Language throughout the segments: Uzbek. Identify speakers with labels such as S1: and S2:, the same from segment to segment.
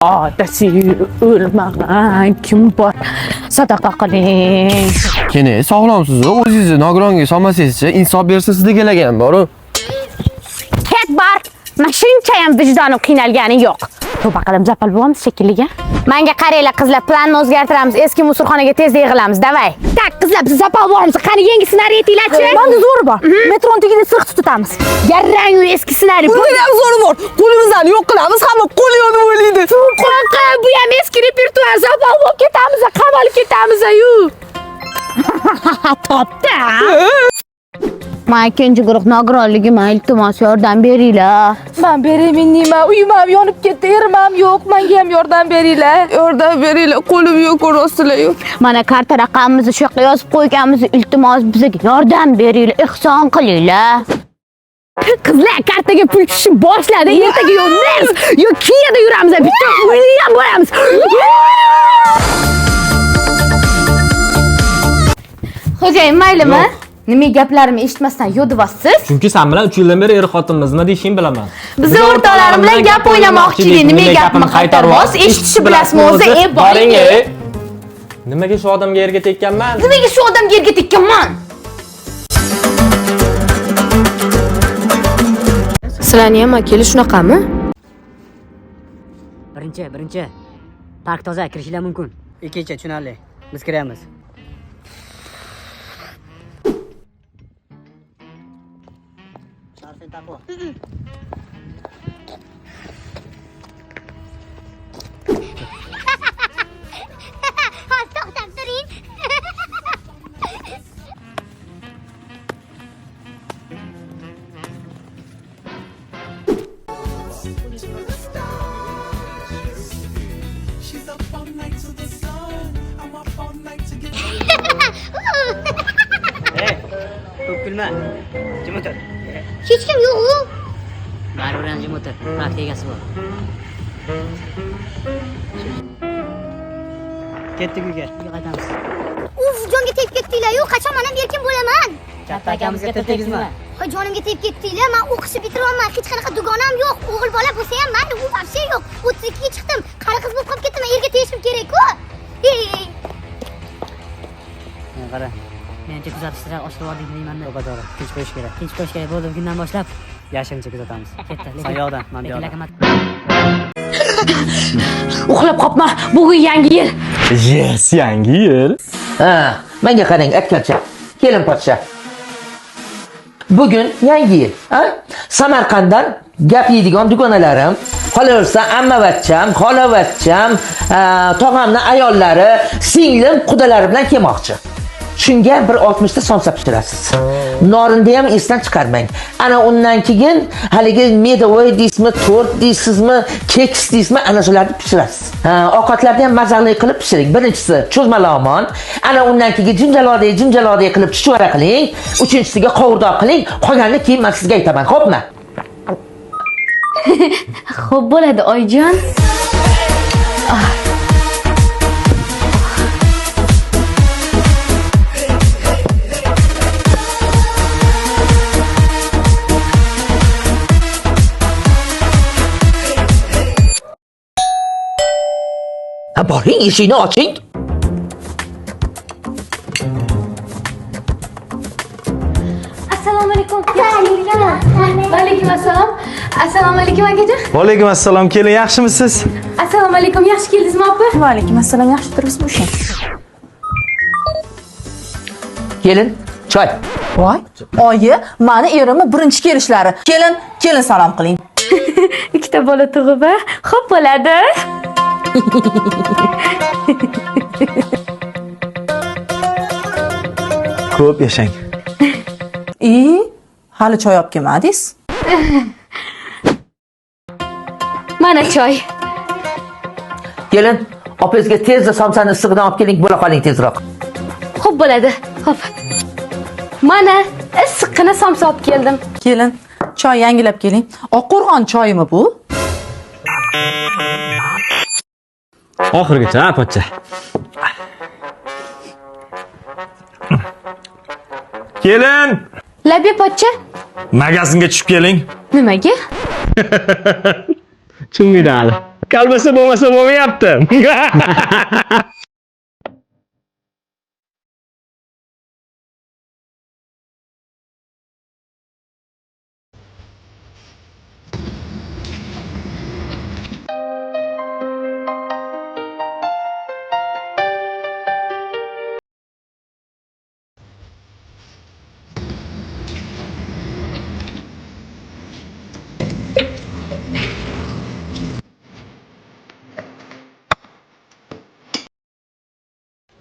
S1: Adasi o'lmagan kim bor? Sadaqa qiling.
S2: Kene, sog'lomsiz, o'zingizni nogironga solmasangizchi, insof bersa sizga kelagan bor-ku.
S1: Ket bor. Mashincha ham vijdonim qiynalgani yo'q. To'ba qilib zapal bo'lamiz shekilliga. Menga qaranglar qizlar, planni o'zgartiramiz. Eski musulxonaga tezda yig'ilamiz, davay. Tak qizlar, biz zapal bo'lamiz. Qani yangi ssenariy aytinglar-chi.
S3: Menda zo'ri bor. Metron tagida sirq tutamiz.
S1: Garrang eski ssenariy.
S3: Bunda ham zo'ri bor. Qo'limizni yo'q qilamiz, hamma qo'li yonib o'ylaydi.
S1: Qo'rqa, bu ham eski repertuar. Zapal bo'lib ketamiz, qamalib ketamiz-yu. Topda. Men ikkinchi guruh nogironligim, iltimos yordam beringlar.
S3: Men berayman nima? Uyim ham yonib ketdi, erim ham yo'q. Menga ham yordam beringlar. Yordam beringlar, qo'lim yo'q, ko'rasizlar-yu.
S1: Mana karta raqamimizni shu yoqqa yozib qo'yganmiz. Iltimos bizga yordam beringlar, ehson qilinglar. Qizlar kartaga pul tushib boshladi. Ertaga yo'llaymiz. Yo Kiyada yuramiz, bitta uyli ham bo'lamiz. Xo'jayin, maylimi? Nima gaplarimni eshitmasdan yo'divasiz?
S4: Chunki sen bilan 3 yildan beri er-xotinmiz, nima deyishingni bilaman.
S1: Biz o'rtoqlarim bilan gap o'ynamoqchi edik. Nima gapimni qaytarvos, eshitishni bilasizmi o'zi? Boring.
S4: Nimaga shu odamga yerga tekkanman?
S1: Nimaga shu odamga yerga tekkanman?
S3: Sizlarning ham akeli shunaqami?
S5: Birinchi. Park toza, kirishlar mumkin. Ikkinchi, tushunarli. Biz kiramiz. Sharfin taqvo.
S6: To'xtab turing.
S5: Ko'p kulma. Jim o'tir.
S6: Hech kim yo'q-ku.
S5: Baribir jim o'tir. Praktika egasi bor. Ketdik uyga. Uyga qaytamiz.
S6: Uf, jonga tegib ketdinglar-yu, qachon men ham erkin bo'laman.
S5: Katta akamizga tegizma.
S6: Hoy, jonimga tegib ketdinglar. Men o'qishni bitirolman. Hech qanaqa dugonam yo'q. O'g'il bola bo'lsa ham mayli, u vobshe yo'q. 32 ga chiqdim. Qari qiz bo'lib qolib ketdim. Erga tegishim kerak-ku.
S5: Qara. Menimcha kuzatishlar oshib bordik deymanda. To'g'ri, tinch qo'yish kerak. Tinch qo'yish kerak. Bo'ldi, bugundan boshlab yashirincha kuzatamiz. Ketdi. Sen yo'qdan, men bu yoqda.
S1: Uxlab qopma. Bugun yangi yil.
S4: Yes, yangi yil.
S7: Ha, menga qarang, akkacha. Kelin podsha. Bugun yangi yil, ha? Samarqanddan gap yeydigan dugonalarim, qolaversa ammavachcham, xolavachcham, tog'amning ayollari, singlim, qudalari bilan kelmoqchi. Shunga bir 60 ta somsa pishirasiz. Norinda ham esdan chiqarmang. Ana undan keyin haligi medovoy deysizmi, tort deysizmi, keks deysizmi, ana shularni pishirasiz. Ovqatlarni ham mazali qilib pishiring. Birinchisi cho'zmalomon, ana undan keyin jimjalodek qilib chuchvara qiling, uchinchisiga qovurdoq qiling, qolganini keyin men sizga aytaman, xo'pmi?
S1: Xo'p bo'ladi, oyijon.
S7: Boring, eshikni oching.
S1: Assalomu alaykum. Va alaykum assalom. Assalomu alaykum akajon.
S4: Va alaykum assalom. Keling, yaxshimisiz?
S1: Assalomu alaykum. Yaxshi keldingizmi, opa?
S3: Va alaykum assalom, yaxshi turibsiz bu ishing.
S7: Kelin, choy.
S3: Voy, oyi, meni erimni birinchi kelishlari. Kelin salom qiling.
S1: Ikkita bola tug'ib, xo'p bo'ladi.
S4: Ko'p yashang.
S3: Hali choy olib kelmadingiz?
S1: Mana choy.
S7: Kelin, opangizga tezda somsani issig'idan olib keling, bo'la qoling tezroq.
S1: Xo'p bo'ladi. Xo'p. Mana issiqqina somsa olib keldim.
S3: Kelin, choy yangilab keling. Oqqo'rg'on choyimi bu?
S4: Oxirgacha, pochcha. Kelin!
S1: Labya pochcha.
S4: Magazinga tushib keling.
S1: Nimaga?
S4: Tushunmaydi hali. Kalbasi bo'lmasa bo'lmayapti.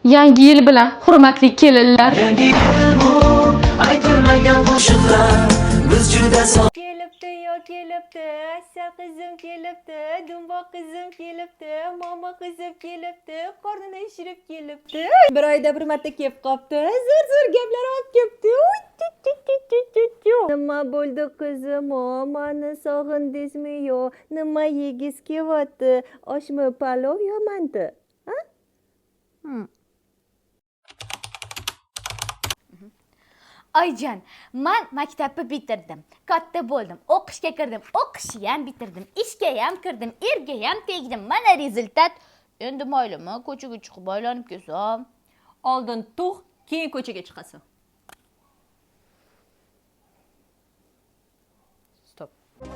S3: Yangi yil bilan hurmatli kelinlar.
S8: Kelibdi yo kelibdi, asa qizim kelibdi, dumba qizim kelibdi, mama qizim kelibdi, qornini shirib kelibdi. Bir oyda bir marta kelib qopti, zo'r gaplar olib kelibdi. Nima bo'ldi qizim, mani sog'indingizmi yo? Nima yegiz kelyapti? Oshmi, palov yo manti?
S1: Oyjon, men maktabni bitirdim. Katta bo'ldim, o'qishga kirdim, o'qishni ham bitirdim, ishga ham kirdim, erga ham tegdim. Mana rezultat. Endi maylimi, ko'chaga chiqib aylanib kelsam.
S8: Oldin tug', keyin ko'chaga chiqasan.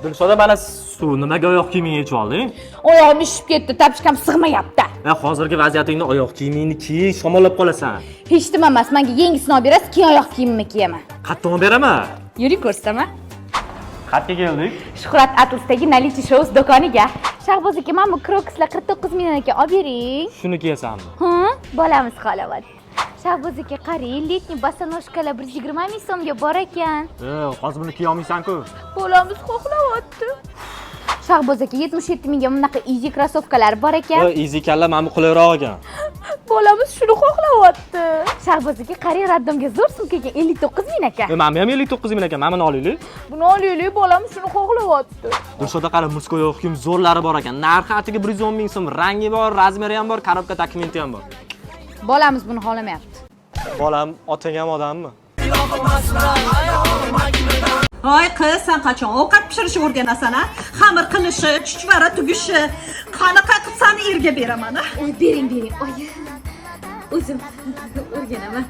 S4: Dilshoda mana suv nimaga oyoq kiyimingni yechib olding?
S1: Oyog'im ishib ketdi, tapchikam sig'mayapti.
S4: Hozirgi vaziyatingda oyoq kiyimingni kiy, shamollab qolasan.
S1: Hech nima emas, menga yengisini olib berasiz, keyin oyoq kiyimimni kiyaman.
S4: Qattiq beraman.
S1: Yuri ko'rsataman.
S4: Qayerga keldik?
S1: Shuhrat Atlasdagi Nalichi Shows do'koniga. Shahboz aka, mana bu krokislar 49 million ekan, olib bering.
S4: Shuni kiyasanmi?
S1: Bolamiz xolavadi. Shahboz aka, qarang, letniy bosonojkalar 120 ming so'mga bor ekan.
S4: Hozir buni kiya olmaysan-ku.
S1: Bolamiz xohlayapti. Shahboz aka, 77 mingga bunaqa easy krossovkalar bor ekan.
S4: Easy kalla mana bu qulayroq ekan.
S1: Bolamiz shuni xohlayapti. Shahboz aka, qarang, raddomga zo'r sumka ekan, 59 ming ekan.
S4: Mana ham 59 ming ekan. Mana buni olaylik.
S1: Buni olaylik, bolamiz shuni xohlayapti.
S4: Dilshoda qara, musko oyoq kiyim zo'rlari bor ekan. Narxi atiga 110 ming so'm, rangi bor, razmeri ham bor, korobka dokumenti ham bor.
S1: Bolamiz buni xohlamayapti.
S4: Bolam, otang ham odammi?
S9: Voy qiz, sen qachon ovqat pishirishni o'rganasan, a? Xamir qilishi, chuchvara tugishi, qanaqa qilib seni erga beraman, a?
S1: Oy, bering, oy. O'zim o'rganaman.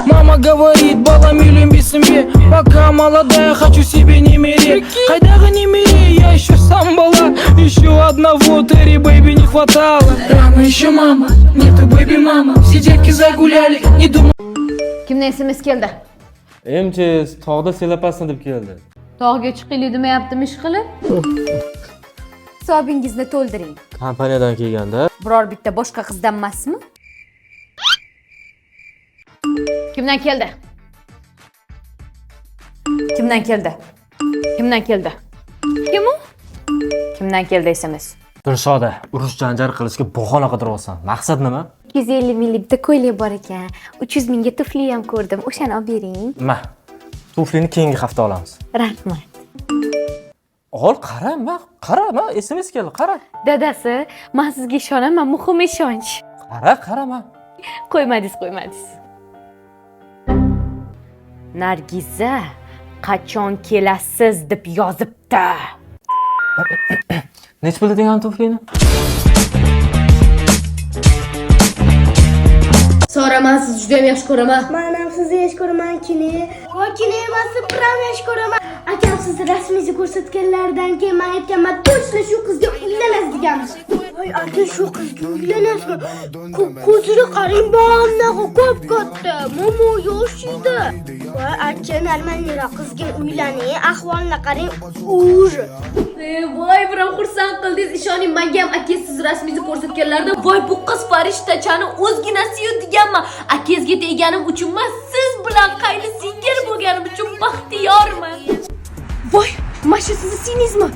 S10: Мама говорит, балам и люби себе. Пока молодая, хочу себе немере. Хайдага немере, я еще сам была. Еще одного Терри бэйби не хватало. Рано еще мама, нету бэйби мама. Все детки загуляли, не думай.
S1: Kimdan SMS keldi?
S2: MCS tog'da selapasini deb keldi.
S1: Tog'ga chiqaylik demayaptimi ish qilib? Hisobingizni to'ldiring.
S2: Kompaniyadan kelganda.
S1: Biror bitta boshqa qizdan emasmi? Kimdan keldi? Kimdan keldi? Kimdan keldi? Kim u? Kimdan keldi SMS?
S4: Dilshoda, urush janjal qilishga bahona qidiryapsan. Maqsad nima?
S1: 250 minglik bitta ko'ylak bor ekan. 300 mingga tufli ham ko'rdim. O'shani olib bering.
S4: Ma. Tuflini keyingi hafta olamiz.
S1: Rahmat.
S4: Ol, qara, SMS keldi, qara.
S1: Dadasi, men sizga ishonaman, muhim ishonch.
S4: Qara.
S1: Qo'ymadingiz. Nargiza, qachon kelasiz deb yozibdi.
S4: Nech pul degan tuflini?
S3: Sora, men sizni juda ham yaxshi ko'raman.
S6: Men ham sizni yaxshi ko'raman, kini. Voy, kini emas, sizni ham yaxshi ko'raman. Akam sizni rasmingizni ko'rsatganlaridan keyin men aytganman, точно shu qizga uylanasiz deganmiz. Voy, aka shu qizga uylanasizmi? Ko'ziga qarang, bo'g'amnaqa ko'p katta. Momo yoshida. Voy, acha normalniroq qizga uylaning, ahvolini qarang, ужас.
S3: Voy, biram xursand qildingiz. Ishoning, menga ham akangiz siz rasmingizni ko'rsatganlarida, voy bu qiz farishtachani o'zginasi-yu deganman. Akangizga teganim uchun emas, siz bilan qayli singil bo'lganim uchun baxtiyorman. Voy, mana shu sizni sinizmi?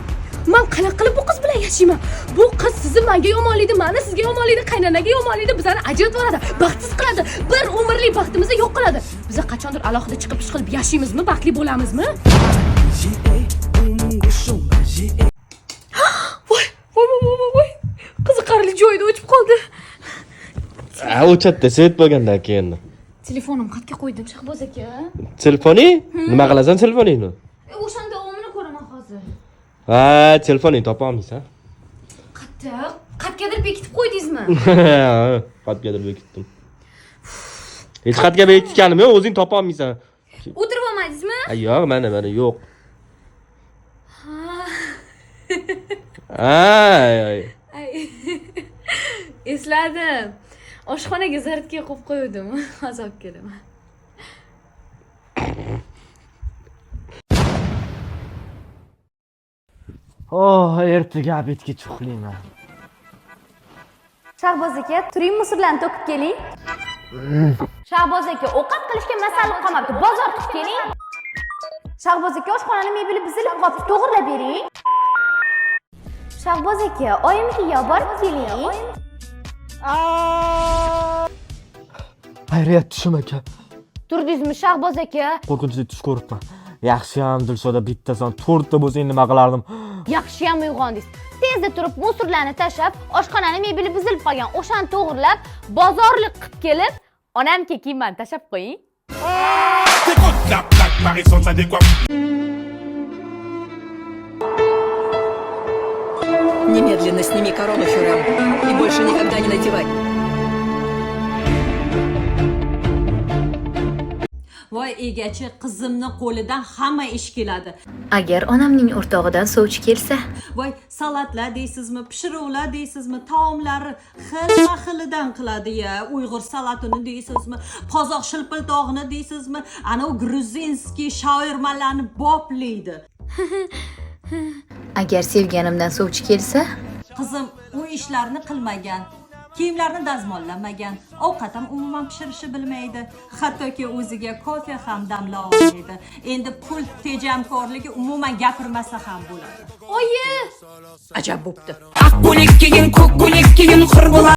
S3: Men qanaqa qilib bu qiz bilan yashayman? Bu qiz sizni menga yomonlaydi, meni sizga yomonlaydi, qaynanaga yomonlaydi, bizani ajratib yuboradi, baxtsiz qiladi, bir umrlik baxtimizni yo'q qiladi. Biz qachondir alohida chiqib ish qilib yashaymizmi, baxtli bo'lamizmi? Voy. Qiziqarli joyda o'chib qoldi.
S2: O'chatda set bo'lgandan keyin.
S3: Telefonim xatga qo'ydim, Shahboz aka.
S2: Telefoning? Nima qilasan telefoningni?
S3: O'shanda davomini ko'raman.
S4: Ha, telefoningni topa olmaysan.
S3: Qattiq. Qatgadir bekitib qo'ydingizmi?
S4: Xatgadir bekitdim. Hech xatga bekitganim yo'q, o'zing topa olmaysan.
S3: O'tirib olmadingizmi?
S4: Yo'q, mana yo'q. Ay.
S3: Esladim. Oshxonaga zaryadga qo'yib qo'ydim. Hozir olib kelaman.
S2: Ertaga obedga chuqlayman.
S1: Shahboz aka, turing musorlarni to'kib keling. Shahboz aka, ovqat qilishga masalliq qolmabdi. Bozor qilib keling. Shahboz aka, oshxonani mebeli buzilib qolibdi. To'g'rilab bering. Shahboz aka, oyimnikiga borib keling.
S4: Xayriyat tushim aka.
S1: Turdingizmi Shahboz aka?
S4: Qo'rqinchli tush ko'ribman. Yaxshiyam Dilshoda bittasan 4 ta bo'lsa nima qilardim?
S1: Yaxshiyam uyg'ondingiz. Tezda turib musorlarni tashlab, oshxonani mebeli buzilib qolgan o'shani to'g'rilab, bozorlik qilib kelib, onamga kiyimni tashlab qo'ying.
S8: Немедленно сними корону, Хюррем, и больше никогда не надевай.
S9: Voy egachi, qizimni qo'lidan hamma ish keladi.
S3: Agar onamning o'rtog'idan sovchi kelsa,
S9: Voy salatlar deysizmi, pishiruvlar deysizmi, taomlari xilma-xilidan qiladi-ya. Uyg'ur salatini deysizmi, qozoq shilpiltog'ini deysizmi, ana u gruzinskiy shaurmalarni boplaydi.
S3: agar sevganimdan sovchi kelsa,
S9: Qizim u ishlarni qilmagan. Kiyimlarni dazmollamagan, ovqat ham umuman pishirishni bilmaydi. Hattoki o'ziga kofe ham damla olmaydi. Endi pul tejamkorligi umuman gapirmasa ham bo'ladi.
S3: oyi,
S8: Ajab bo'pti. Oq ko'ylak keyin, ko'k ko'ylak keyin,